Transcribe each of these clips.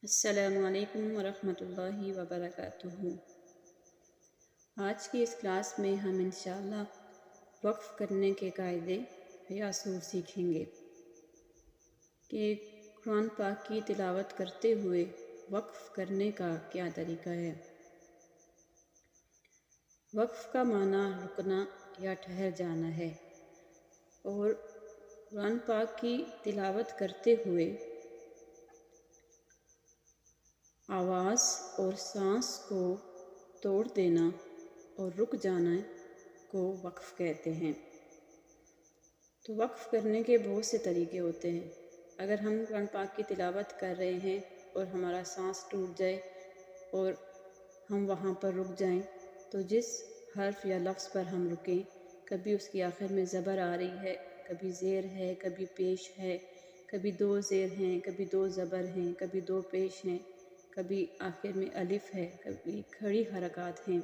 السلام علیکم ورحمۃ اللہ وبرکاتہ۔ آج کی اس کلاس میں ہم انشاءاللہ وقف کرنے کے قاعدے یا اصول سیکھیں گے کہ قرآن پاک کی تلاوت کرتے ہوئے وقف کرنے کا کیا طریقہ ہے۔ وقف کا معنی رکنا یا ٹھہر جانا ہے، اور قرآن پاک کی تلاوت کرتے ہوئے آواز اور سانس کو توڑ دینا اور رک جانا کو وقف کہتے ہیں۔ تو وقف کرنے کے بہت سے طریقے ہوتے ہیں۔ اگر ہم قرآن پاک کی تلاوت کر رہے ہیں اور ہمارا سانس ٹوٹ جائے اور ہم وہاں پر رک جائیں، تو جس حرف یا لفظ پر ہم رکیں، کبھی اس کی آخر میں زبر آ رہی ہے، کبھی زیر ہے، کبھی پیش ہے، کبھی دو زیر ہیں، کبھی دو زبر ہیں، کبھی دو پیش ہیں، کبھی آخر میں الف ہے، کبھی کھڑی حرکات ہیں،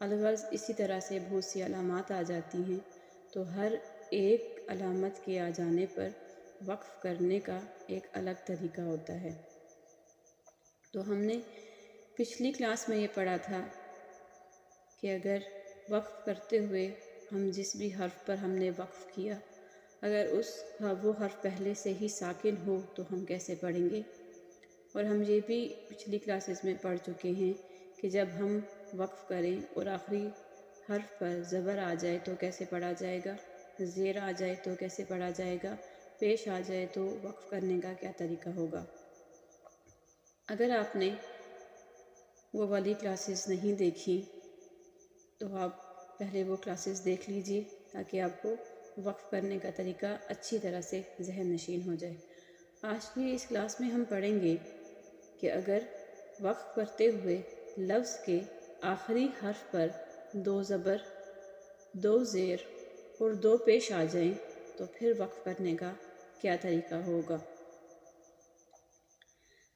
الغرض اسی طرح سے بہت سی علامات آ جاتی ہیں۔ تو ہر ایک علامت کے آ جانے پر وقف کرنے کا ایک الگ طریقہ ہوتا ہے۔ تو ہم نے پچھلی کلاس میں یہ پڑھا تھا کہ اگر وقف کرتے ہوئے ہم جس بھی حرف پر ہم نے وقف کیا، اگر وہ حرف پہلے سے ہی ساکن ہو تو ہم کیسے پڑھیں گے، اور ہم یہ بھی پچھلی کلاسز میں پڑھ چکے ہیں کہ جب ہم وقف کریں اور آخری حرف پر زبر آ جائے تو کیسے پڑھا جائے گا، زیر آ جائے تو کیسے پڑھا جائے گا، پیش آ جائے تو وقف کرنے کا کیا طریقہ ہوگا۔ اگر آپ نے وہ والی کلاسز نہیں دیکھی تو آپ پہلے وہ کلاسز دیکھ لیجئے تاکہ آپ کو وقف کرنے کا طریقہ اچھی طرح سے ذہن نشین ہو جائے۔ آج کی اس کلاس میں ہم پڑھیں گے کہ اگر وقف کرتے ہوئے لفظ کے آخری حرف پر دو زبر، دو زیر اور دو پیش آ جائیں تو پھر وقف کرنے کا کیا طریقہ ہوگا۔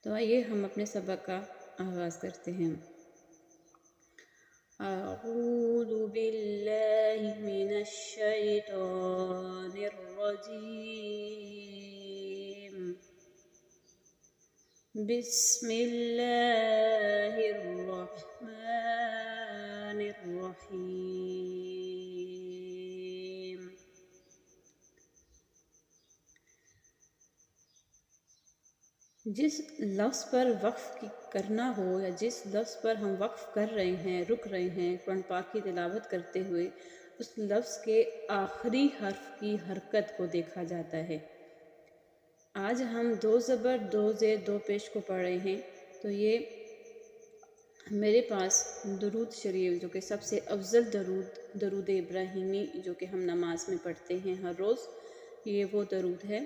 تو آئیے ہم اپنے سبق کا آغاز کرتے ہیں۔ اعوذ باللہ من الشیطان الرجیم، بسم اللہ الرحمن الرحیم۔ جس لفظ پر وقف کرنا ہو یا جس لفظ پر ہم وقف کر رہے ہیں، رک رہے ہیں قرآن پاک کی تلاوت کرتے ہوئے، اس لفظ کے آخری حرف کی حرکت کو دیکھا جاتا ہے۔ آج ہم دو زبر، دو زیر، دو پیش کو پڑھ رہے ہیں، تو یہ میرے پاس درود شریف جو کہ سب سے افضل درود ابراہیمی جو کہ ہم نماز میں پڑھتے ہیں ہر روز، یہ وہ درود ہے۔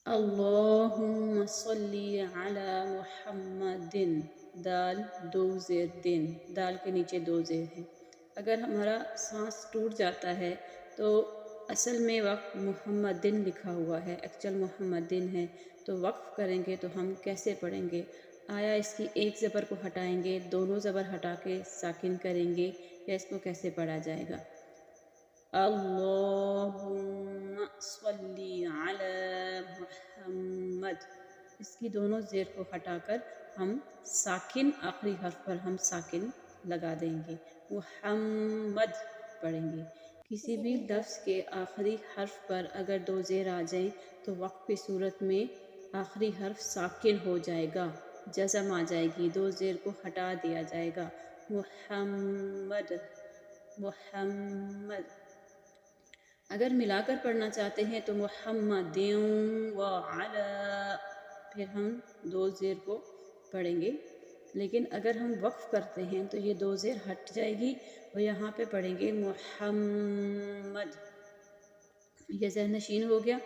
اللہم صلی علی محمد، دال دو زیر دن، دال کے نیچے دو زیر ہیں۔ اگر ہمارا سانس ٹوٹ جاتا ہے تو اصل میں وقف محمدن لکھا ہوا ہے، ایکچوئل محمدن ہے، تو وقف کریں گے تو ہم کیسے پڑھیں گے؟ آیا اس کی ایک زبر کو ہٹائیں گے، دونوں زبر ہٹا کے ساکن کریں گے، یا اس کو کیسے پڑھا جائے گا؟ اللہم صلی علی محمد، اس کی دونوں زیر کو ہٹا کر ہم ساکن آخری حرف پر ہم ساکن لگا دیں گے، محمد پڑھیں گے۔ کسی بھی لفظ کے آخری حرف پر اگر دو زیر آ جائیں تو وقف کی صورت میں آخری حرف ساکن ہو جائے گا، جزم آ جائے گی، دو زیر کو ہٹا دیا جائے گا، محمد محمد۔ اگر ملا کر پڑھنا چاہتے ہیں تو محمدین وعلی، پھر ہم دو زیر کو پڑھیں گے، لیکن اگر ہم وقف کرتے ہیں تو یہ دو زیر ہٹ جائے گی اور یہاں پہ پڑھیں گے محمد۔ یہ ذہن نشین ہو گیا۔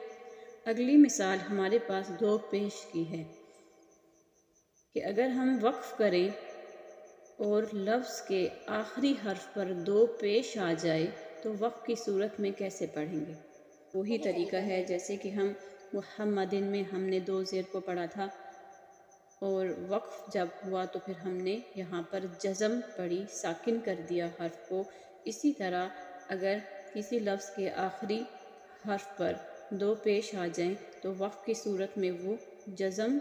اگلی مثال ہمارے پاس دو پیش کی ہے کہ اگر ہم وقف کریں اور لفظ کے آخری حرف پر دو پیش آ جائے تو وقف کی صورت میں کیسے پڑھیں گے؟ وہی طریقہ ہے جیسے کہ ہم محمدن میں ہم نے دو زیر کو پڑھا تھا، اور وقف جب ہوا تو پھر ہم نے یہاں پر جزم پڑھی، ساکن کر دیا حرف کو۔ اسی طرح اگر کسی لفظ کے آخری حرف پر دو پیش آ جائیں تو وقف کی صورت میں وہ جزم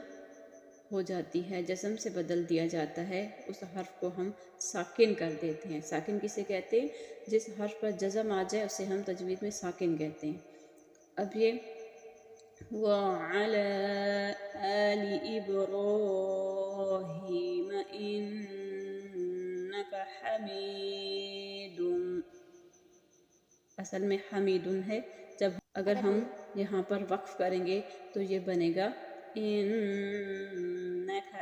ہو جاتی ہے، جزم سے بدل دیا جاتا ہے، اس حرف کو ہم ساکن کر دیتے ہیں۔ ساکن کسے کہتے ہیں؟ جس حرف پر جزم آ جائے اسے ہم تجوید میں ساکن کہتے ہیں۔ اب یہ وَعَلَى آلِ إِبْرَاهِيمَ إِنَّكَ حَمِيدٌ، اصل میں حمیدن ہے، جب اگر ہم یہاں پر وقف کریں گے تو یہ بنے گا انک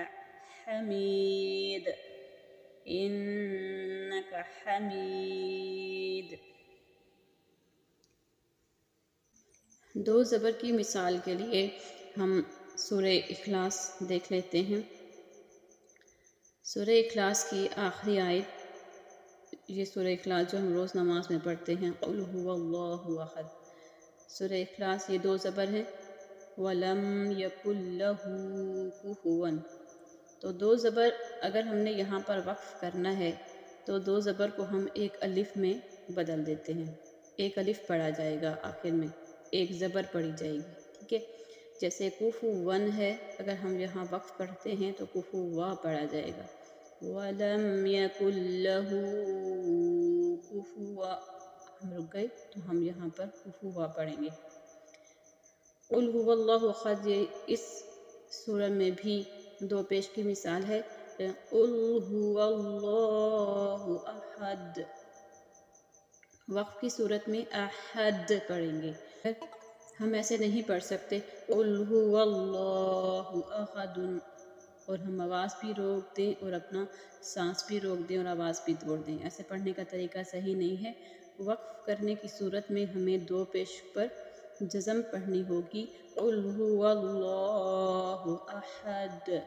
حمید، انک حمید۔ دو زبر کی مثال کے لیے ہم سورہ اخلاص دیکھ لیتے ہیں۔ سورہ اخلاص کی آخری آیت، یہ سورہ اخلاص جو ہم روز نماز میں پڑھتے ہیں، قُلْ هُوَ اللَّهُ أَحَدٌ، سورہ اخلاص یہ دو زبر ہیں، وَلَمْ يَكُنْ لَهُ كُفُوًا، تو دو زبر اگر ہم نے یہاں پر وقف کرنا ہے تو دو زبر کو ہم ایک الف میں بدل دیتے ہیں، ایک الف پڑھا جائے گا آخر میں، ایک زبر پڑھی جائے گی، ٹھیک ہے؟ جیسے کفوًا ہے، اگر ہم یہاں وقف پڑھتے ہیں تو کفوا پڑھا جائے گا، وَلَمْ يَكُنْ لَهُ كُفُوًا، ہم رک گئے تو ہم یہاں پر کفوا پڑھیں گے۔ قُلْ هُوَ اللَّهُ أَحَدٌ، اس سورہ میں بھی دو پیش کی مثال ہے، قُلْ هُوَ اللَّهُ أَحَدٌ، وقف کی صورت میں احد پڑھیں گے، ہم ایسے نہیں پڑھ سکتے قُلْ هُوَ اللَّهُ أَحَدٌ اور ہم آواز بھی روک دیں اور اپنا سانس بھی روک دیں اور آواز بھی توڑ دیں، ایسے پڑھنے کا طریقہ صحیح نہیں ہے۔ وقف کرنے کی صورت میں ہمیں دو پیش پر جزم پڑھنی ہوگی، قُلْ هُوَ اللَّهُ أَحَدٌ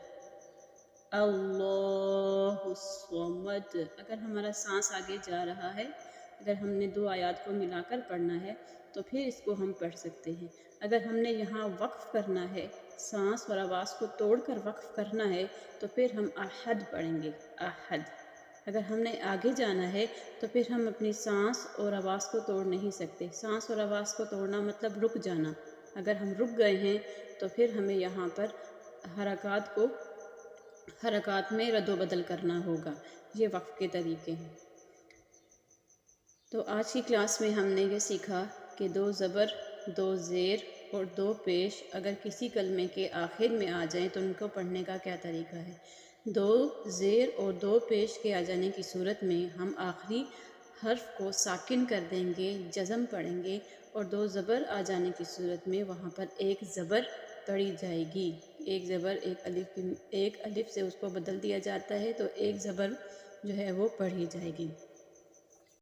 اللَّهُ الصَّمَدُ، اگر ہمارا سانس آگے جا رہا ہے، اگر ہم نے دو آیات کو ملا کر پڑھنا ہے تو پھر اس کو ہم پڑھ سکتے ہیں۔ اگر ہم نے یہاں وقف کرنا ہے، سانس اور آواز کو توڑ کر وقف کرنا ہے تو پھر ہم احد پڑھیں گے، احد۔ اگر ہم نے آگے جانا ہے تو پھر ہم اپنی سانس اور آواز کو توڑ نہیں سکتے، سانس اور آواز کو توڑنا مطلب رک جانا، اگر ہم رک گئے ہیں تو پھر ہمیں یہاں پر حرکات میں رد و بدل کرنا ہوگا، یہ وقف کے طریقے ہیں۔ تو آج کی کلاس میں ہم نے یہ سیکھا کہ دو زبر، دو زیر اور دو پیش اگر کسی کلمے کے آخر میں آ جائیں تو ان کو پڑھنے کا کیا طریقہ ہے۔ دو زیر اور دو پیش کے آ جانے کی صورت میں ہم آخری حرف کو ساکن کر دیں گے، جزم پڑھیں گے، اور دو زبر آ جانے کی صورت میں وہاں پر ایک زبر پڑھی جائے گی، ایک زبر ایک الف سے اس کو بدل دیا جاتا ہے تو ایک زبر جو ہے وہ پڑھی جائے گی۔